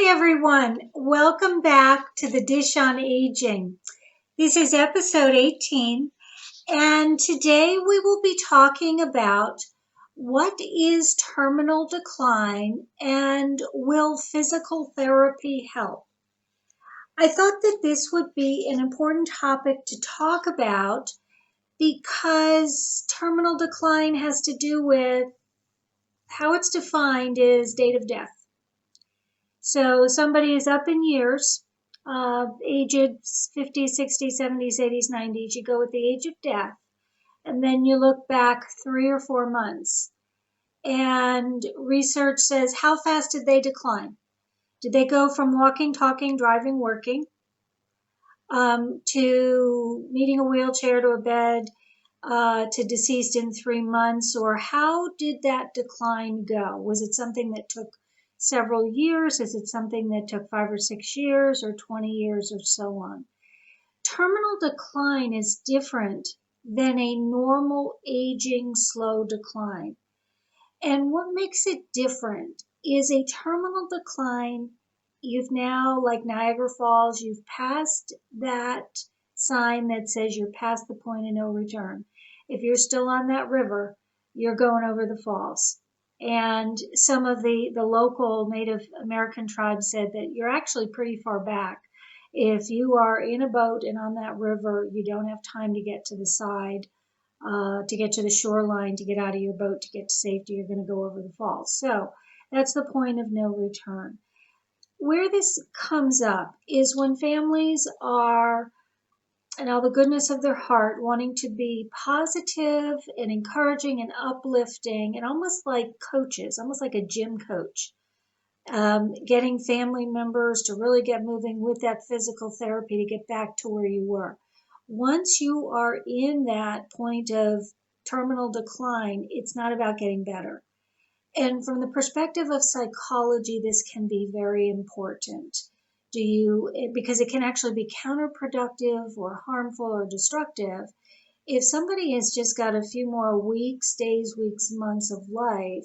everyone. Welcome back to the Dish on Aging. This is episode 18, and today we will be talking about what is terminal decline and will physical therapy help? I thought that this would be an important topic to talk about because terminal decline has to do with how it's defined is date of death. So somebody is up in years, ages 50s, 60s, 70s, 80s, 90s. You go with the age of death, and then you look back 3 or 4 months. And research says, how fast did they decline? Did they go from walking, talking, driving, working, to needing a wheelchair to a bed, to deceased in 3 months? Or how did that decline go? Was it something that took several years? Is it something that took 5 or 6 years or 20 years or so on? Terminal decline is different than a normal aging slow decline. And what makes it different is a terminal decline, you've now, like Niagara Falls, you've passed that sign that says you're past the point of no return. If you're still on that river, you're going over the falls. And some of the local Native American tribes said that you're actually pretty far back. If you are in a boat and on that river, you don't have time to get to the side, to get to the shoreline, to get out of your boat, to get to safety. You're going to go over the falls. So that's the point of no return. Where this comes up is when families are, in all the goodness of their heart, wanting to be positive and encouraging and uplifting and almost like coaches, almost like a gym coach, getting family members to really get moving with that physical therapy to get back to where you were. Once you are in that point of terminal decline, it's not about getting better. And from the perspective of psychology, this can be very important. Because it can actually be counterproductive or harmful or destructive. If somebody has just got a few more weeks, days, weeks, months of life,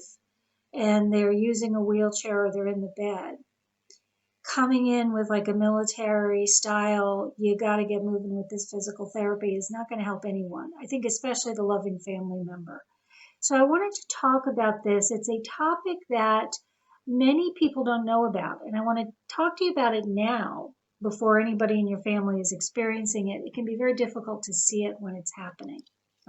and they're using a wheelchair or they're in the bed, coming in with like a military style, you got to get moving with this physical therapy is not going to help anyone. I think especially the loving family member. So I wanted to talk about this. It's a topic that many people don't know about, and I want to talk to you about it now before anybody in your family is experiencing it. It can be very difficult to see it when it's happening.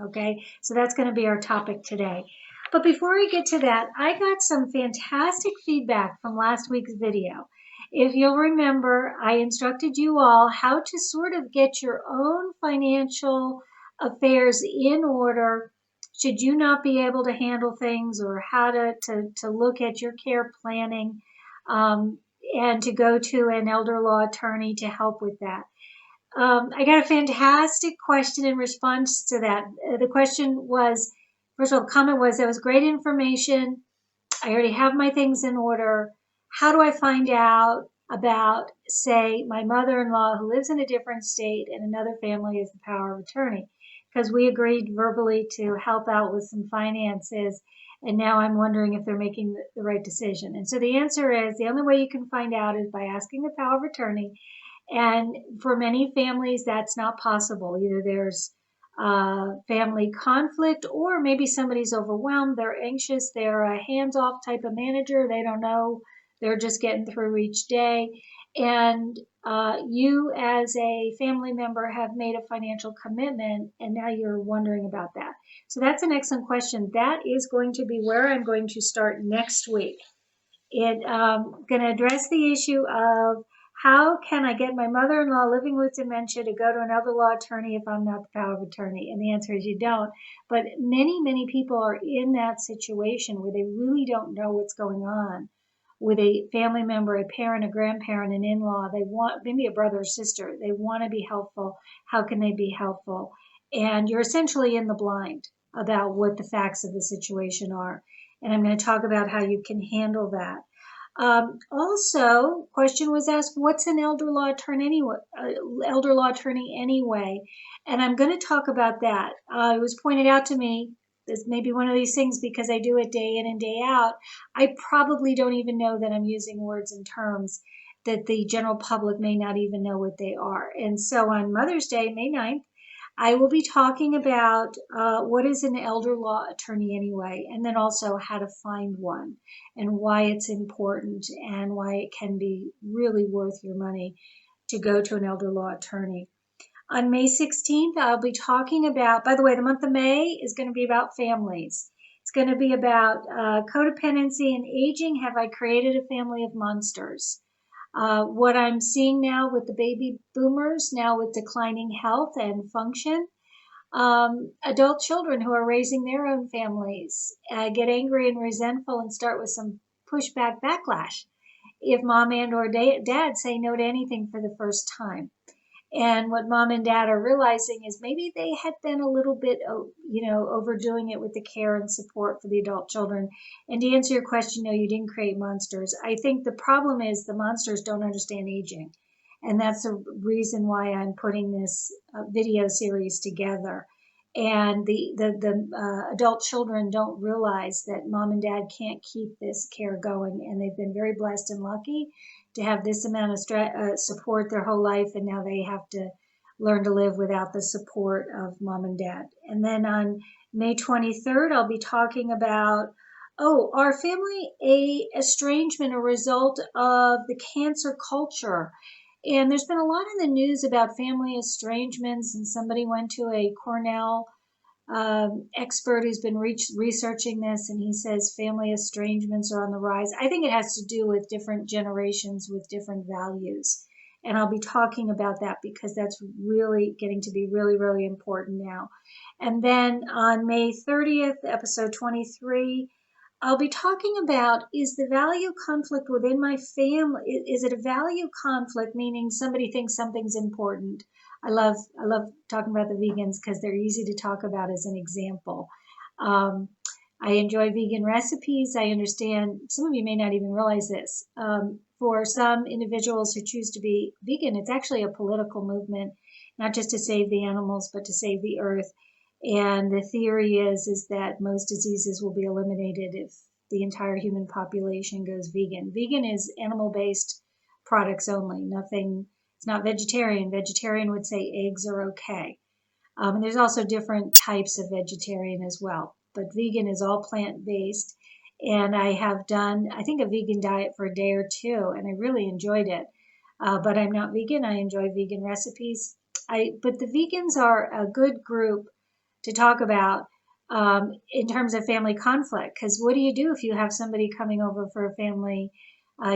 Okay, so that's going to be our topic today. But before we get to that, I got some fantastic feedback from last week's video. If you'll remember, I instructed you all how to sort of get your own financial affairs in order should you not be able to handle things, or how to look at your care planning, and to go to an elder law attorney to help with that. I got a fantastic question in response to that. The question was, first of all, the comment was, that was great information. I already have my things in order. How do I find out about, say, my mother-in-law who lives in a different state and another family has the power of attorney? Because we agreed verbally to help out with some finances, and now I'm wondering if they're making the right decision. And so the answer is, the only way you can find out is by asking the power of attorney. And for many families, that's not possible. Either there's family conflict, or maybe somebody's overwhelmed, they're anxious, they're a hands-off type of manager, they don't know, they're just getting through each day. And you as a family member have made a financial commitment, and now you're wondering about that. So that's an excellent question. That is going to be where I'm going to start next week. Going to address the issue of, how can I get my mother-in-law living with dementia to go to another law attorney if I'm not the power of attorney? And the answer is you don't. But many, many people are in that situation where they really don't know what's going on with a family member, a parent, a grandparent, an in-law. They want, maybe a brother or sister, they want to be helpful. How can they be helpful? And you're essentially in the blind about what the facts of the situation are. And I'm going to talk about how you can handle that. Also, question was asked, what's an elder law attorney anyway? And I'm going to talk about that. It was pointed out to me this may be one of these things because I do it day in and day out. I probably don't even know that I'm using words and terms that the general public may not even know what they are. And so on Mother's Day, May 9th, I will be talking about what is an elder law attorney anyway, and then also how to find one and why it's important and why it can be really worth your money to go to an elder law attorney. On May 16th, I'll be talking about, by the way, the month of May is going to be about families. It's going to be about codependency and aging. Have I created a family of monsters? What I'm seeing now with the baby boomers, now with declining health and function, adult children who are raising their own families get angry and resentful and start with some pushback backlash if mom and or dad say no to anything for the first time. And what mom and dad are realizing is maybe they had been a little bit, overdoing it with the care and support for the adult children. And to answer your question, no, you didn't create monsters. I think the problem is the monsters don't understand aging. And that's the reason why I'm putting this video series together. And the adult children don't realize that mom and dad can't keep this care going. And they've been very blessed and lucky to have this amount of support their whole life, and now they have to learn to live without the support of mom and dad. And then on May 23rd, I'll be talking about, our family estrangement, a result of the cancer culture. And there's been a lot in the news about family estrangements, and somebody went to a Cornell expert who's been researching this, and he says family estrangements are on the rise. I think it has to do with different generations with different values. And I'll be talking about that because that's really getting to be really, really important now. And then on May 30th, episode 23, I'll be talking about, is the value conflict within my family? Is it a value conflict, meaning somebody thinks something's important? I love talking about the vegans because they're easy to talk about as an example. I enjoy vegan recipes. I understand some of you may not even realize this. For some individuals who choose to be vegan, it's actually a political movement, not just to save the animals, but to save the earth. And the theory is that most diseases will be eliminated if the entire human population goes vegan. Vegan is animal-based products only, nothing. It's not vegetarian. Vegetarian would say eggs are okay. And there's also different types of vegetarian as well. But vegan is all plant-based. And I have done, I think, a vegan diet for a day or two, and I really enjoyed it. But I'm not vegan. I enjoy vegan recipes. But the vegans are a good group to talk about in terms of family conflict. Because what do you do if you have somebody coming over for a family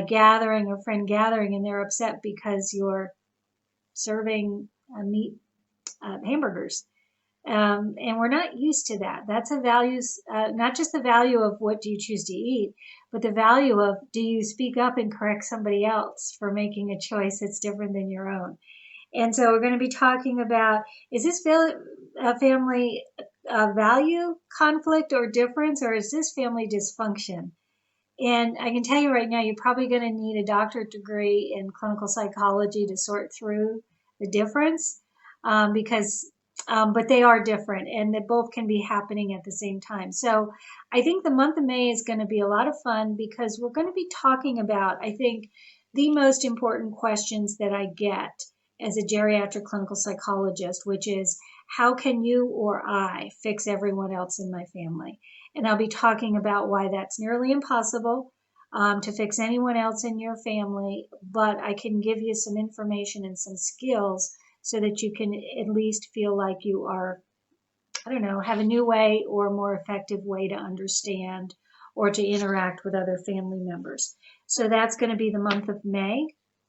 gathering or friend gathering, and they're upset because you're serving meat hamburgers? And we're not used to that. That's a values, not just the value of what do you choose to eat, but the value of, do you speak up and correct somebody else for making a choice that's different than your own? And so we're going to be talking about, is this family value conflict or difference, or is this family dysfunction? And I can tell you right now, you're probably going to need a doctorate degree in clinical psychology to sort through the difference, but they are different, and they both can be happening at the same time. So I think the month of May is going to be a lot of fun because we're going to be talking about, I think, the most important questions that I get as a geriatric clinical psychologist, which is, how can you or I fix everyone else in my family? And I'll be talking about why that's nearly impossible to fix anyone else in your family, but I can give you some information and some skills so that you can at least feel like you are, have a new way or a more effective way to understand or to interact with other family members. So that's going to be the month of May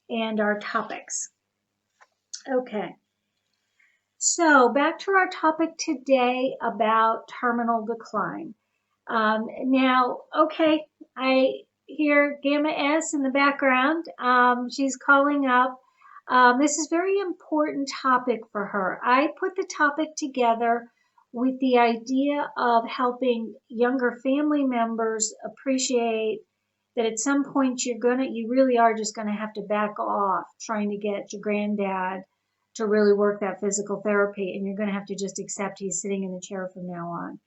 and our topics. Okay. So back to our topic today about terminal decline. Now, okay, I hear Gamma S in the background. She's calling up. This is a very important topic for her. I put the topic together with the idea of helping younger family members appreciate that at some point you really are just gonna have to back off trying to get your granddad to really work that physical therapy, and you're gonna have to just accept he's sitting in the chair from now on.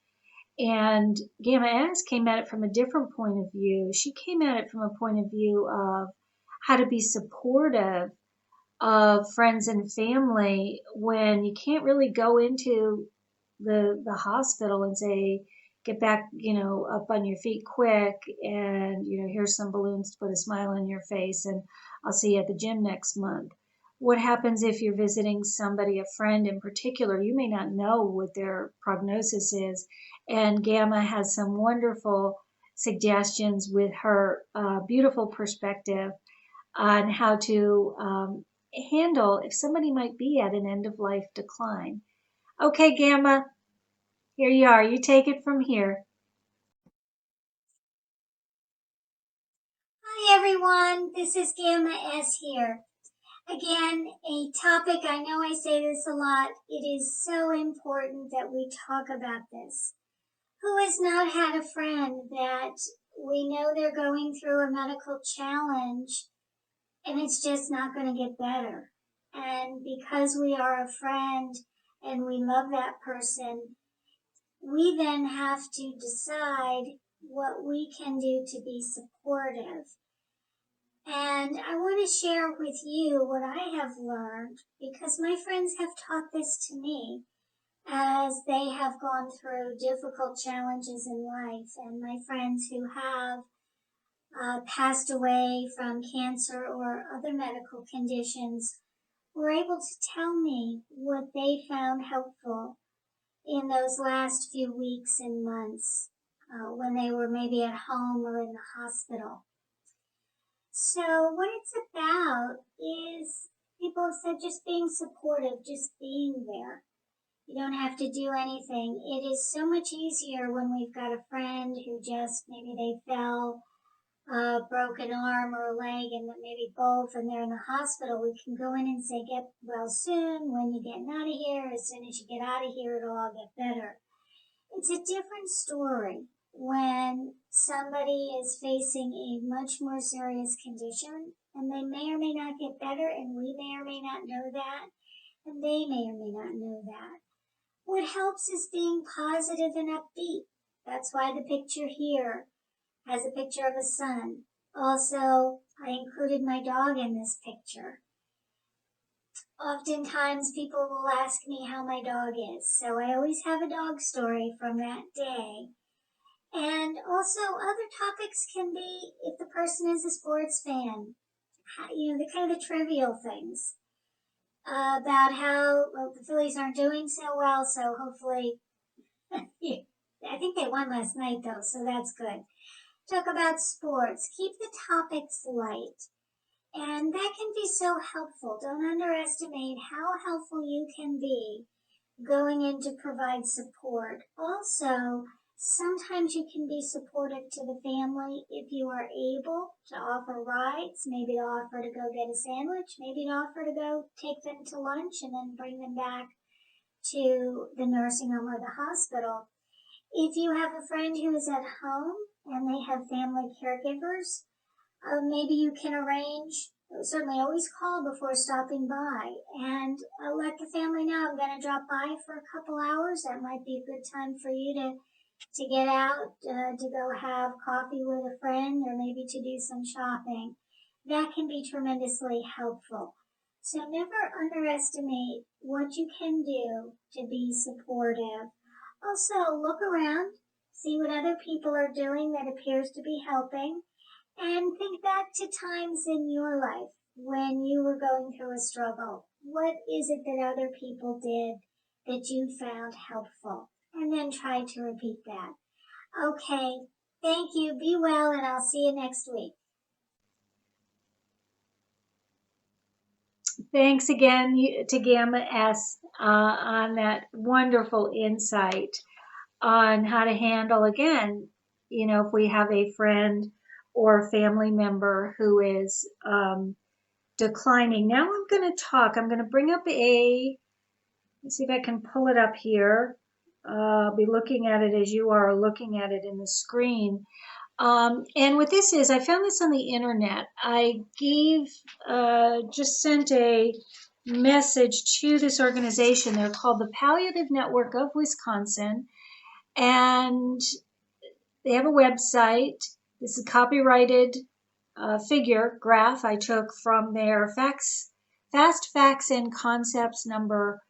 And Gamma S came at it from a different point of view. She came at it from a point of view of how to be supportive of friends and family when you can't really go into the hospital and say, get back, up on your feet quick, and here's some balloons to put a smile on your face, and I'll see you at the gym next month. What happens if you're visiting somebody, a friend in particular? You may not know what their prognosis is, and Gamma has some wonderful suggestions with her beautiful perspective on how to handle if somebody might be at an end of life decline. Okay, Gamma, here you are. You take it from here. Hi everyone, this is Gamma S here. Again, a topic, I know I say this a lot, it is so important that we talk about this. Who has not had a friend that we know they're going through a medical challenge and it's just not going to get better? And because we are a friend and we love that person, we then have to decide what we can do to be supportive. And I want to share with you what I have learned because my friends have taught this to me as they have gone through difficult challenges in life. And my friends who have passed away from cancer or other medical conditions were able to tell me what they found helpful in those last few weeks and months when they were maybe at home or in the hospital. So, what it's about is people have said just being supportive, just being there. You don't have to do anything. It is so much easier when we've got a friend who just maybe they fell, broke an arm or a leg, and maybe both, and they're in the hospital. We can go in and say, get well soon. When you getting out of here? As soon as you get out of here, it'll all get better. It's a different story when somebody is facing a much more serious condition and they may or may not get better, and we may or may not know that, and they may or may not know that. What helps is being positive and upbeat. That's why the picture here has a picture of a sun. Also, I included my dog in this picture. Oftentimes people will ask me how my dog is, so I always have a dog story from that day. And also, other topics can be if the person is a sports fan, the kind of the trivial things about how the Phillies aren't doing so well, so hopefully, I think they won last night though, so that's good. Talk about sports, keep the topics light, and that can be so helpful. Don't underestimate how helpful you can be going in to provide support. Also, sometimes you can be supportive to the family if you are able to offer rides, maybe to offer to go get a sandwich, maybe to offer to go take them to lunch and then bring them back to the nursing home or the hospital. If you have a friend who is at home and they have family caregivers, maybe you can arrange, certainly always call before stopping by and let the family know I'm going to drop by for a couple hours. That might be a good time for you to get out, to go have coffee with a friend or maybe to do some shopping. That can be tremendously helpful. So never underestimate what you can do to be supportive. Also, look around, see what other people are doing that appears to be helping, and think back to times in your life when you were going through a struggle. What is it that other people did that you found helpful? And then try to repeat that. Okay, thank you. Be well, and I'll see you next week. Thanks again to Gamma S on that wonderful insight on how to handle, again, if we have a friend or family member who is declining. Now I'm going to bring up let's see if I can pull it up here. I'll be looking at it as you are looking at it in the screen. And what this is, I found this on the internet. I just sent a message to this organization. They're called the Palliative Network of Wisconsin. And they have a website. This is copyrighted figure graph I took from their Fast Facts and Concepts number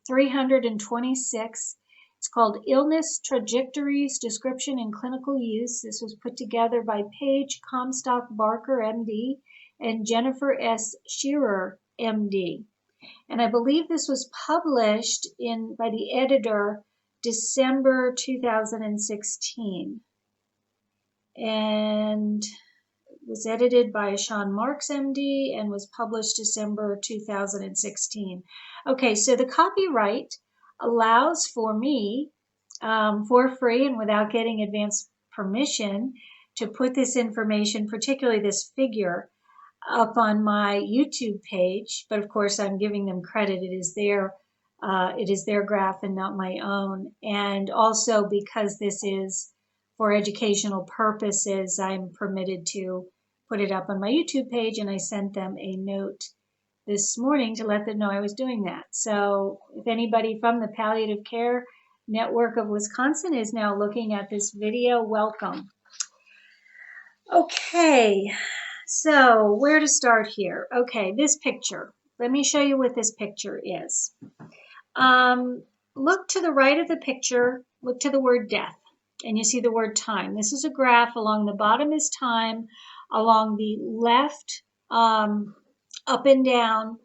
326. It's called Illness Trajectories, Description, and Clinical Use. This was put together by Paige Comstock Barker, MD, and Jennifer S. Shearer, MD. And I believe this was published by the editor December 2016. And was edited by Sean Marks, MD, and was published December 2016. Okay, so the copyright allows for me, for free and without getting advance permission, to put this information, particularly this figure, up on my YouTube page. But of course, I'm giving them credit. It is their graph and not my own. And also because this is for educational purposes, I'm permitted to put it up on my YouTube page, and I sent them a note this morning to let them know I was doing that. So if anybody from the Palliative Care Network of Wisconsin is now looking at this video, welcome. Okay, so where to start here? Okay, this picture. Let me show you what this picture is. Look to the right of the picture, look to the word death, and you see the word time. This is a graph. Along the bottom is time. Along the left, up and down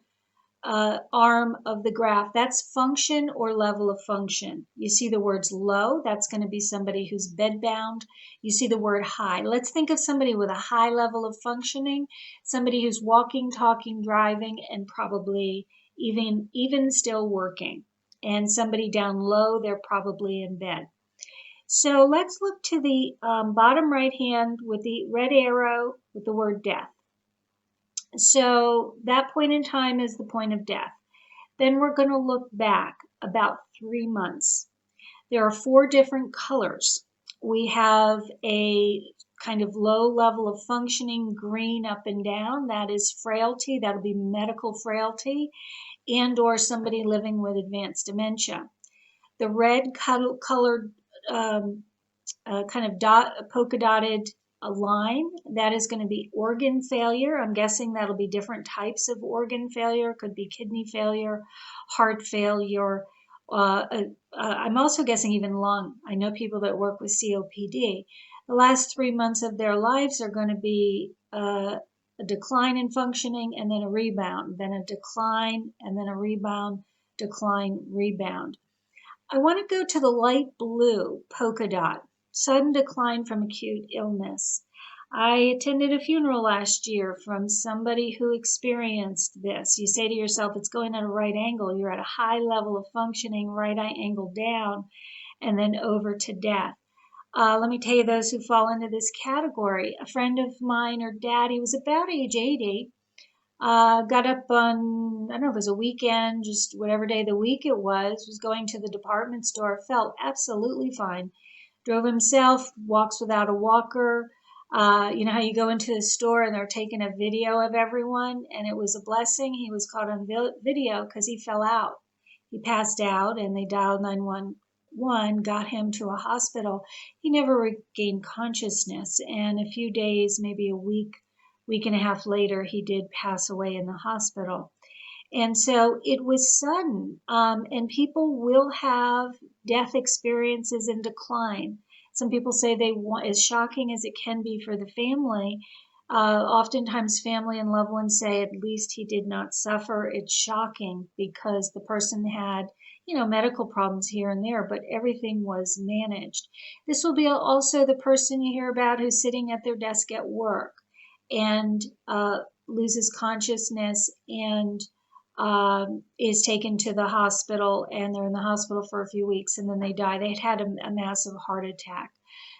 arm of the graph, that's function or level of function. You see the words low, that's going to be somebody who's bedbound. You see the word high. Let's think of somebody with a high level of functioning, somebody who's walking, talking, driving, and probably even still working. And somebody down low, they're probably in bed. So let's look to the bottom right hand with the red arrow with the word death. So that point in time is the point of death. Then we're going to look back about 3 months. There are 4 different colors. We have a kind of low level of functioning, green up and down. That is frailty. That'll be medical frailty and or somebody living with advanced dementia. The red colored kind of polka dotted line, that is going to be organ failure. I'm guessing that'll be different types of organ failure. Could be kidney failure, heart failure. I'm also guessing even lung. I know people that work with COPD. The last 3 months of their lives are going to be a decline in functioning and then a rebound, then a decline and then a rebound, decline, rebound. I want to go to the light blue polka dot, sudden decline from acute illness. I attended a funeral last year from somebody who experienced this. You say to yourself, it's going at a right angle. You're at a high level of functioning, right angle down, and then over to death. Let me tell you those who fall into this category. A friend of mine, her dad, he was about age 80, got up on, I don't know if it was a weekend, just whatever day of the week it was going to the department store, felt absolutely fine. Drove himself, walks without a walker. You know how you go into the store and they're taking a video of everyone, and it was a blessing. He was caught on video because he fell out. He passed out and they dialed 911, got him to a hospital. He never regained consciousness, and a few days, maybe a week and a half later, he did pass away in the hospital. And so it was sudden, and people will have death experiences in decline. Some people say they want, as shocking as it can be for the family, oftentimes family and loved ones say, at least he did not suffer. It's shocking because the person had, medical problems here and there, but everything was managed. This will be also the person you hear about who's sitting at their desk at work and loses consciousness and is taken to the hospital, and they're in the hospital for a few weeks and then they die. They'd had a massive heart attack.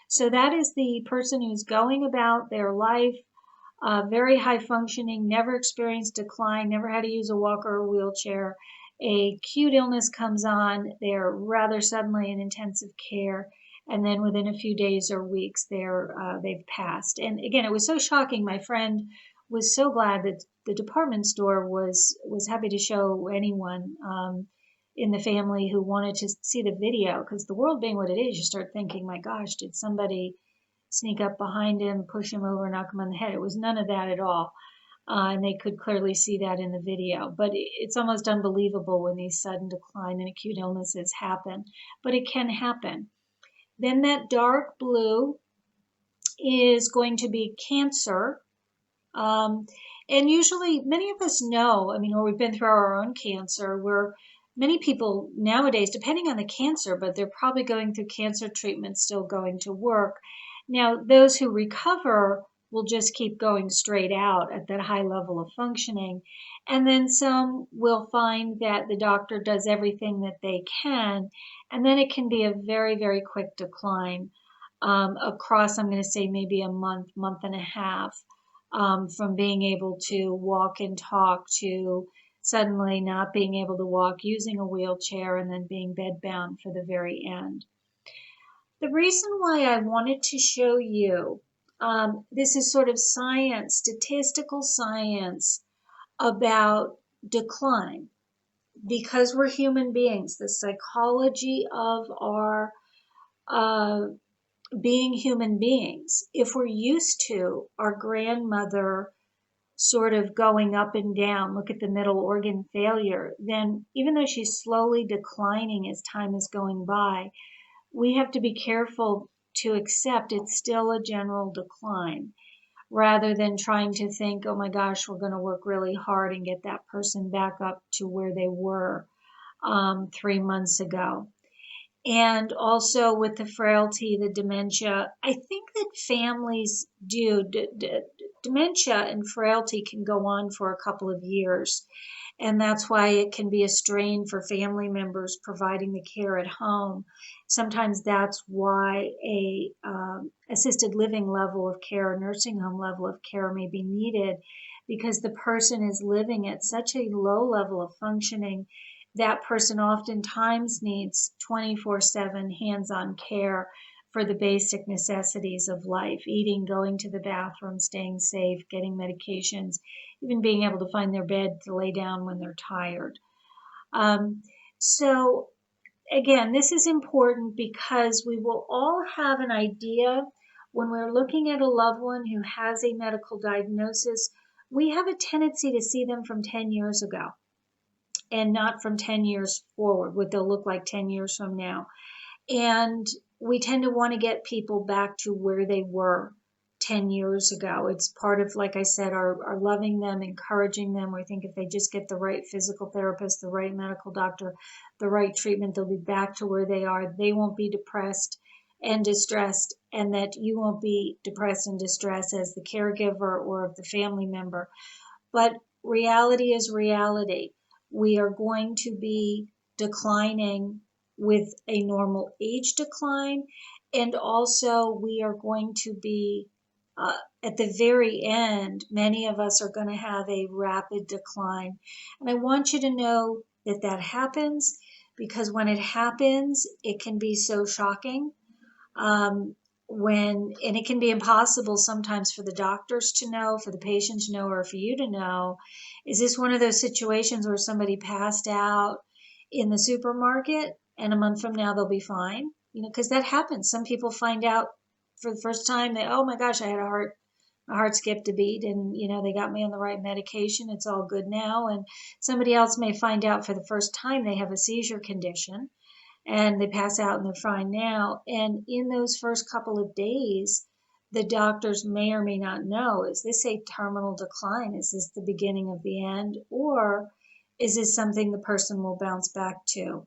So that is the person who's going about their life, very high functioning, never experienced decline, never had to use a walker or wheelchair. A acute illness comes on, they're rather suddenly in intensive care, and then within a few days or weeks they've passed. And again, it was so shocking. My friend was so glad that the department store was happy to show anyone in the family who wanted to see the video, because the world being what it is, you start thinking, my gosh, did somebody sneak up behind him, push him over, knock him on the head? It was none of that at all. And they could clearly see that in the video. But it's almost unbelievable when these sudden decline and acute illnesses happen. But it can happen. Then that dark blue is going to be cancer. And usually many of us know, or we've been through our own cancer, where many people nowadays, depending on the cancer, but they're probably going through cancer treatment, still going to work. Now, those who recover will just keep going straight out at that high level of functioning. And then some will find that the doctor does everything that they can, and then it can be a very, very quick decline across, I'm going to say maybe a month, month and a half, from being able to walk and talk to suddenly not being able to walk, using a wheelchair, and then being bedbound for the very end. The reason why I wanted to show you, this is sort of science, statistical science about decline, because we're human beings, the psychology of our being human beings. If we're used to our grandmother sort of going up and down, look at the middle organ failure, then even though she's slowly declining as time is going by, we have to be careful to accept it's still a general decline, rather than trying to think, oh my gosh, we're going to work really hard and get that person back up to where they were 3 months ago. And also with the frailty, the dementia, I think that families do. Dementia and frailty can go on for a couple of years. And that's why it can be a strain for family members providing the care at home. Sometimes that's why a assisted living level of care, nursing home level of care may be needed, because the person is living at such a low level of functioning. That person oftentimes needs 24/7 hands-on care for the basic necessities of life: eating, going to the bathroom, staying safe, getting medications, even being able to find their bed to lay down when they're tired. So again, this is important because we will all have an idea when we're looking at a loved one who has a medical diagnosis. We have a tendency to see them from 10 years ago and not from 10 years forward, what they'll look like 10 years from now. And we tend to want to get people back to where they were 10 years ago. It's part of, like I said, our loving them, encouraging them. We think if they just get the right physical therapist, the right medical doctor, the right treatment, they'll be back to where they are. They won't be depressed and distressed, and that you won't be depressed and distressed as the caregiver or of the family member. But reality is reality. We are going to be declining with a normal age decline, and also we are going to be at the very end, many of us are going to have a rapid decline. And I want you to know that that happens, because when it happens, it can be so shocking. And it can be impossible sometimes for the doctors to know, for the patient to know, or for you to know. Is this one of those situations where somebody passed out in the supermarket and a month from now they'll be fine? Because that happens. Some people find out for the first time that, oh my gosh, I had my heart skipped a beat, and they got me on the right medication. It's all good now. And somebody else may find out for the first time they have a seizure condition, and they pass out and they're fine now. And in those first couple of days, the doctors may or may not know, is this a terminal decline? Is this the beginning of the end? Or is this something the person will bounce back to?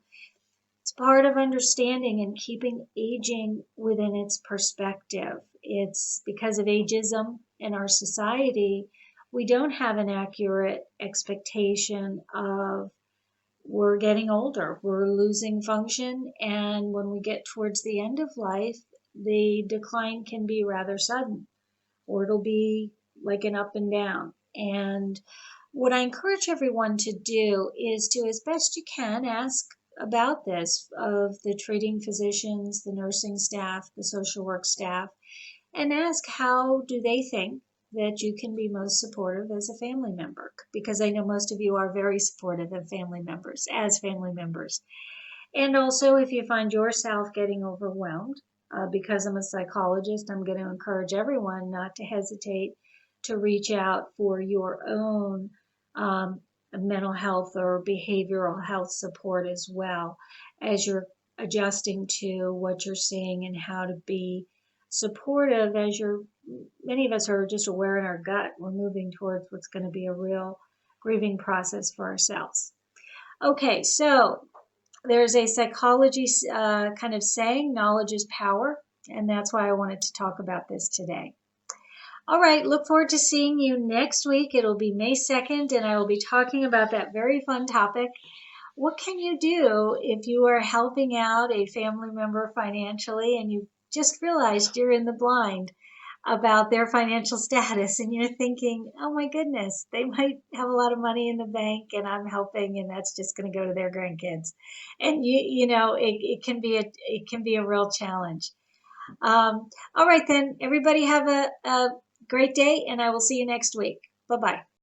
It's part of understanding and keeping aging within its perspective. It's because of ageism in our society, we don't have an accurate expectation of we're getting older, we're losing function, and when we get towards the end of life, the decline can be rather sudden, or it'll be like an up and down. And what I encourage everyone to do is to, as best you can, ask about this of the treating physicians, the nursing staff, the social work staff, and ask how do they think that you can be most supportive as a family member, because I know most of you are very supportive of family members as family members. And also, if you find yourself getting overwhelmed, because I'm a psychologist, I'm going to encourage everyone not to hesitate to reach out for your own um, mental health or behavioral health support as well, as you're adjusting to what you're seeing and how to be supportive. As you're, many of us are just aware in our gut, we're moving towards what's going to be a real grieving process for ourselves. Okay, so there's a psychology kind of saying, knowledge is power, and that's why I wanted to talk about this today. All right, look forward to seeing you next week. It'll be May 2nd, and I will be talking about that very fun topic. What can you do if you are helping out a family member financially and you just realized you're in the blind about their financial status, and you're thinking, oh my goodness, they might have a lot of money in the bank and I'm helping, and that's just going to go to their grandkids. And it can be a real challenge. All right then, everybody have a great day, and I will see you next week. Bye bye.